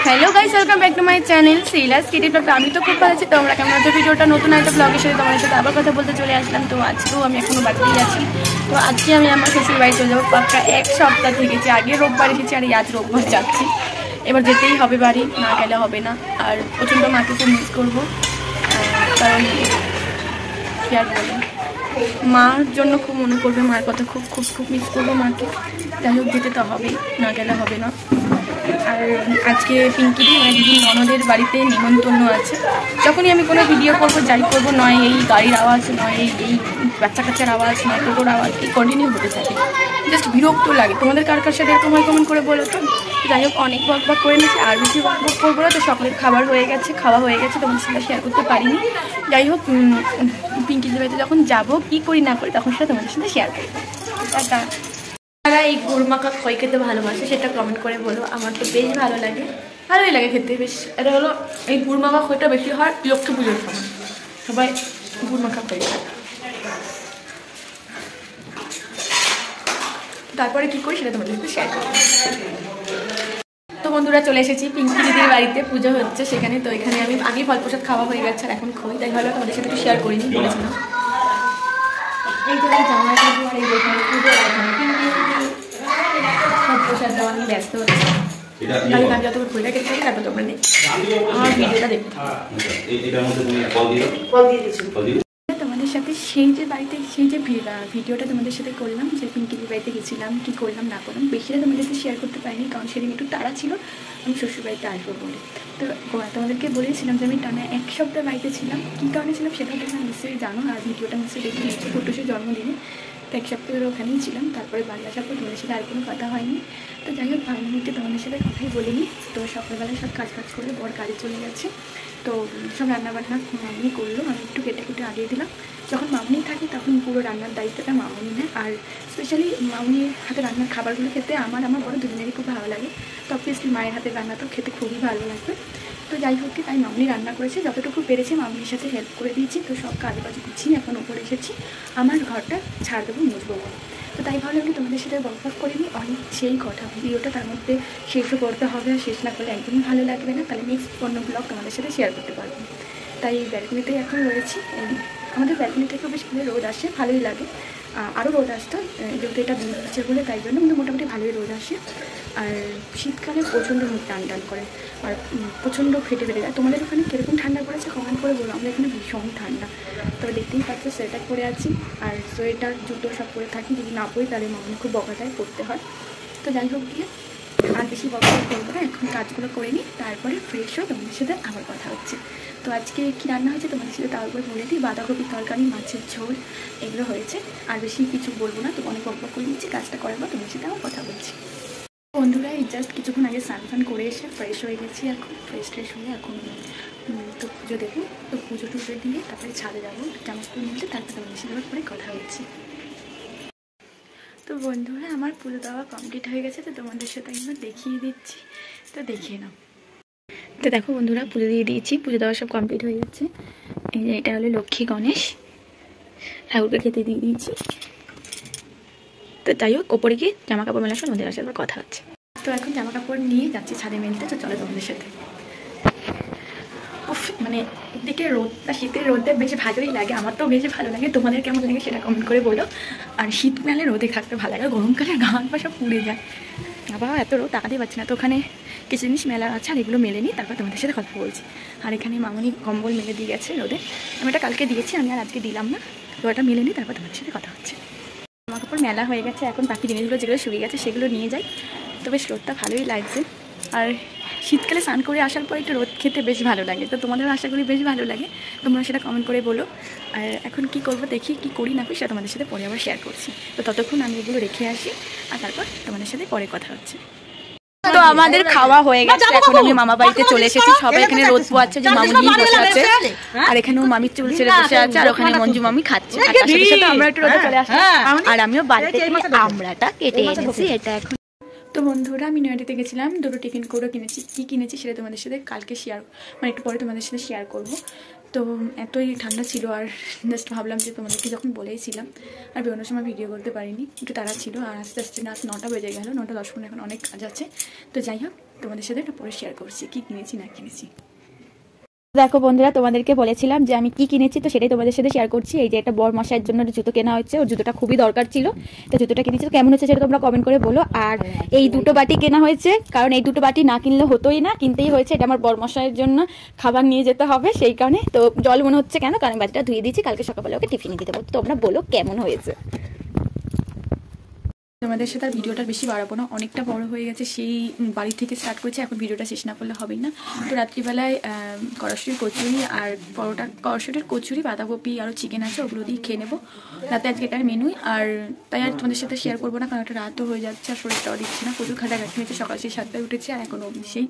Hello guys, welcome back to my channel Silas kitty blog. আমি তো খুব ভালো আছি। তোমরা কেমন আছো? ভিডিওটা নতুন একটা ব্লগের সাথে তোমাদের সাথে আবার কথা বলতে চলে আসলাম। তো আজকেও আমি এখনো বাড়িতেই আছি। তো আজকে আমি আমার শ্বশুর বাড়ি চলে যাবো। পাক্কা এক সপ্তাহ থেকেছি। আগে রোববার এসেছি আর আজ রোববার যাচ্ছি। এবার যেতেই হবে বাড়ি, না গেলে হবে না। আর প্রচণ্ড মাকে খুব মিস করবো, কারণ কি আর বলবো, মার জন্য খুব মনে করবে, মার কথা খুব খুব খুব মিস করবো মাকে। যাই হোক, যেতে তো হবেই, না গেলে হবে না। আর আজকে পিঙ্কিদি মানে দিদির ননদের বাড়িতে নিমন্ত্রণ আছে। যখনই আমি কোনো ভিডিও করবো, যাই করবো, নয় এই গাড়ির আওয়াজ, নয় এই বাচ্চা কাচ্চার আওয়াজ, নয় টোটোর আওয়াজ, এই কন্টিনিউ হতে থাকে। জাস্ট বিরক্ত লাগে। তোমাদের কার কার সাথে এরকম হয় কমেন্ট করে বলো তো। যাই হোক, অনেক বক বক করে নিয়েছি, আর বেশি বক বক করবো না। তো সকলের খাবার হয়ে গেছে, খাওয়া হয়ে গেছে, তোমাদের সাথে শেয়ার করতে পারিনি। যাই হোক, পিঙ্কিদির বাড়িতে যখন যাবো, কী করি না করি, তখন সেটা তোমাদের সাথে শেয়ার করবো। টাটা। যারা এই গুড়মাখা খই খেতে ভালোবাসে সেটা কমেন্ট করে বলো। আমার তো বেশ ভালো লাগে, ভালোই লাগে খেতে বেশ। এটা হলো এই গুড়মাখা খইটা বেশি হয় লক্ষ্মী পুজোর সময়, সবাই গুড়মাখা খই খায়। তারপরে কী করি সেটা তোমাদের সাথে শেয়ার করবো। তো বন্ধুরা, চলে এসেছি পিঙ্কি দিদির বাড়িতে, পুজো হচ্ছে সেখানে। তো এখানে আমি আগেই ফল প্রসাদ খাওয়া হয়ে গেছে, আর এখন খই, তাই ভালো তোমাদের সাথে একটু শেয়ার করিনি, বলেছিলাম। এই তো জামা কাপড় আর এই যেখানে পুজো, এখানে পিঙ্কি সব প্রসাদ দেওয়া নিয়ে ব্যস্ত হচ্ছে। আমি যতক্ষণ খইটা কেটে থাকি, তারপর তোমরা নেই আমার ভিডিওটা দেখতে তোমাদের সাথে সেই যে বাড়িতে সেই যে ভিডিওটা তোমাদের সাথে করলাম, যে পিঙ্কির বাড়িতে গেছিলাম, কী করলাম না করলাম, বেশিটা তোমাদের সাথে শেয়ার করতে পারিনি, কারণ সেদিন একটু তাড়া ছিল আমি শ্বশুর বাড়িতে আসবো বলে। তো তোমাদেরকে বলেছিলাম যে আমি টানা এক সপ্তাহ বাড়িতে ছিলাম। কী কারণে ছিলাম সেটা তোমরা নিশ্চয়ই জানো, আর ভিডিওটা নিশ্চয়ই দেখে নিচ্ছি। ফটোসের জন্মদিনে তো এক সপ্তাহ ধরে ওখানেই ছিলাম। তারপরে বাড়ি আসার পর তোমাদের সাথে আর কোনো কথা হয়নি। তো যাই হোক, ভালো মুহূর্তে তোমাদের সাথে কথাই বলিনি। তো সকালবেলায় সব কাজ করে বর কাজে চলে গেছে। তো সব রান্নাবান্না মামনি করলো, আমি একটু কেটে কুটে আগিয়ে দিলাম। যখন মামনি থাকে তখন পুরো রান্নার দায়িত্বটা মামনি নেয়। আর স্পেশালি মামনির হাতে রান্নার খাবারগুলো খেতে আমার বড় দুজনেরই খুব ভালো লাগে। তো অবভিয়াসলি মায়ের হাতের রান্না তো খেতে খুবই ভালো লাগবে। তো যাই হোক, তাই মামনি রান্না করেছে, যতটুকু পেরেছে মামনির সাথে হেল্প করে দিয়েছি। তো সব কাজ বাজ গুছিয়ে এখন উপরে এসেছি, আমার ঘরটা ছাড় দেবো, মুছবো বলে। তো তাই ভাবলাম আমি তোমাদের সাথে বকবক করিনি, অনেক সেই কথা। ভিডিওটা তার মধ্যে শেষও করতে হবে, আর শেষ না করলে একদমই ভালো লাগবে না, তাহলে নেক্সট অন্য ব্লগ তোমাদের সাথে শেয়ার করতে পারবো। তাই ব্যালকনিতেই এখন রয়েছি। আমাদের ব্যালকনি থেকেও বেশ ভালো রোদ আসে, ভালোই লাগে। আরও রোদ আসতো, যেহেতু এটা দিন হচ্ছে বলে, তাই জন্য কিন্তু মোটামুটি ভালোই রোদ আসে। আর শীতকালে প্রচণ্ড মুখ টান টান করে, আর প্রচণ্ড ফেটে ফেটে যায়। তোমাদের ওখানে কীরকম ঠান্ডা পড়েছে কমেন্ট করে বলো। আমরা এখানে ভীষণ ঠান্ডা। তবে দেখতেই পাচ্ছ সোয়েটার পরে আছি, আর সোয়েটার জুতো সব পরে থাকি। যদি না পড়ি তাহলে মামনি খুব বকাটাই পড়তে হয়। তো যাই হোক গিয়ে আর বেশি বকা করবো না, এখন কাজগুলো করে নিই, তারপরে ফ্রেশ হয়ে তোমাদের সাথে আবার কথা হচ্ছে। তো আজকে কী রান্না হয়েছে তোমাদের সাথে তারপর বলে দিই। বাঁধাকপির তরকারি, মাছের ঝোল, এগুলো হয়েছে। আর বেশি কিছু বলবো না, তো অনেক বকবক করে নিচ্ছি। কাজটা করার পর তোমাদের সাথে আবার কথা বলছি। বন্ধুরা, এই জাস্ট কিছুক্ষণ আগে স্নান করে এসে ফ্রেশ হয়ে গেছি। এখন ফ্রেশ হয়ে এখন তো পুজো দেবো। তো পুজো টুজো দিয়ে তারপরে ছাদে যাবো, জামা কাপড় নিলে তারপরে তোমাদের সাথে আবার পরে কথা হচ্ছে। তো বন্ধুরা, আমার পুজো দেওয়া কমপ্লিট হয়ে গেছে, তো তোমাদের সাথে একবার দেখিয়ে দিচ্ছি। তো দেখিয়ে নাও। তো দেখো বন্ধুরা, পুজো দিয়ে দিয়েছি, পুজো দেওয়া সব কমপ্লিট হয়ে যাচ্ছে। এই যে এটা হলো লক্ষ্মী গণেশ ঠাকুরকে খেতে দিয়ে দিয়েছি। তো যাই হোক, ওপরে গিয়ে জামা কাপড় মেলার সময় আমাদের সাথে কথা হচ্ছে। তো এখন জামা কাপড় নিয়ে যাচ্ছি ছাদে মেলতে। তো চলো তোমাদের সাথে। মানে এদিকে রোদটা, শীতের রোদটা বেশ ভালোই লাগে, আমার তো বেশ ভালো লাগে। তোমাদের কেমন লাগে সেটা কমেন্ট করে বলো। আর শীতকালে রোদে থাকতে ভালো লাগে, গরমকালে গান বা সব পুড়ে যায়। আবার এত রোদ তাকাতে পারছি না। তো ওখানে কিছু জিনিস মেলা আছে, আর এগুলো মেলে নিই, তারপর তোমাদের সাথে কথা বলছি। আর এখানে মামনি কম্বল মেলে দিয়ে গেছে রোদে। আমি এটা কালকে দিয়েছি, আমি আর আজকে দিলাম না। তো ওটা মেলে নিই, তারপর তোমাদের সাথে কথা হচ্ছে। জামা কাপড় মেলা হয়ে গেছে, এখন বাকি জিনিসগুলো যেগুলো শুকিয়ে গেছে সেগুলো নিয়ে যাই। তো বেশ রোদটা ভালোই লাগছে। আর শীতকালে স্নান করে আসার পর একটু রোদ খেতে বেশ ভালো লাগে। তো তোমাদেরও আশা করি বেশ ভালো লাগে, তোমরা সেটা কমেন্ট করে বলো। আর এখন কি করবো দেখি, কি করি না করি সেটা তোমাদের সাথে পরে আবার শেয়ার করছি। তো ততক্ষণ আমি এগুলো রেখে আসি, আর তারপর তোমাদের সাথে পরে কথা হচ্ছে। তো আমাদের খাওয়া হয়ে গেছে, এখন আমি মামা বাড়িতে চলে এসেছি। সবাই এখানে রোদ পোয়াচ্ছে, যে মামুনি বসে আছে, আর এখানেও মামির চুল ছেড়ে বসে আছে, আর ওখানে মঞ্জু মামি খাচ্ছে। আর তার সাথে আমরা একটু রোদে চলে আসি। আর আমিও বাড়িতে আমড়াটা কেটে এনেছি, এটা এখন তো বন্ধুরা, আমি নয়ডাতে গেছিলাম, দুটো টিফিন কৌটো কিনেছি। কী কিনেছি সেটা তোমাদের সাথে কালকে শেয়ার, মানে একটু পরে তোমাদের সাথে শেয়ার করব। তো এতই ঠান্ডা ছিল, আর জাস্ট ভাবলাম যে তোমাদেরকে যখন বলেইছিলাম, আর বেরোনোর সময় ভিডিও করতে পারিনি, একটু তাড়া ছিল। আর আস্তে আস্তে না 9টা বেজে গেল, 9টা 10 মিনিট, এখন অনেক কাজ আছে। তো যাই হোক, তোমাদের সাথে একটু পরে শেয়ার করছি কী কিনেছি না কিনেছি। দেখো বন্ধুরা, তোমাদেরকে বলেছিলাম যে আমি কি কিনেছি, তো সেটাই তোমাদের সাথে শেয়ার করছি। এই যে একটা বর মশাইয়ের জন্য জুতো কেনা হচ্ছে, ওর জুতোটা খুবই দরকার ছিল, তো জুতোটা কিনেছি। তো কেমন হচ্ছে সেটা তোমরা কমেন্ট করে বলো। আর এই দুটো বাটি কেনা হয়েছে, কারণ এই দুটো বাটি না কিনলে হতোই না, কিনতেই হয়েছে। এটা আমার বর মশাইয়ের জন্য খাবার নিয়ে যেতে হবে, সেই কারণে। তো জল মনে হচ্ছে কেন, কারণ বাটিটা ধুয়ে দিয়েছি, কালকে সকালবেলা ওকে টিফিনে দিতে পারবো। তোমরা বলো কেমন হয়েছে। তোমাদের সাথে আর ভিডিওটা বেশি বাড়াবো না, অনেকটা বড় হয়ে গেছে। সেই বাড়ি থেকে স্টার্ট করেছে, এখন ভিডিওটা শেষ না করলে হবেই না। তো রাত্রিবেলায় কড়াশুটির কচুরি আর পরোটা, কড়াশুটির কচুরি, বাঁধাকপি আরও চিকেন আছে, ওগুলো দিয়ে খেয়ে নেবো রাতে। আজকে এটার মেনুই। আর তাই আর তোমাদের সাথে শেয়ার করবো না, কারণ একটা রাতও হয়ে যাচ্ছে আর শরীরটাও দিচ্ছে না। প্রচুর খাটাখাটি হয়েছে, সকাল সেই 7টায় উঠেছে আর এখনও অবধি সেই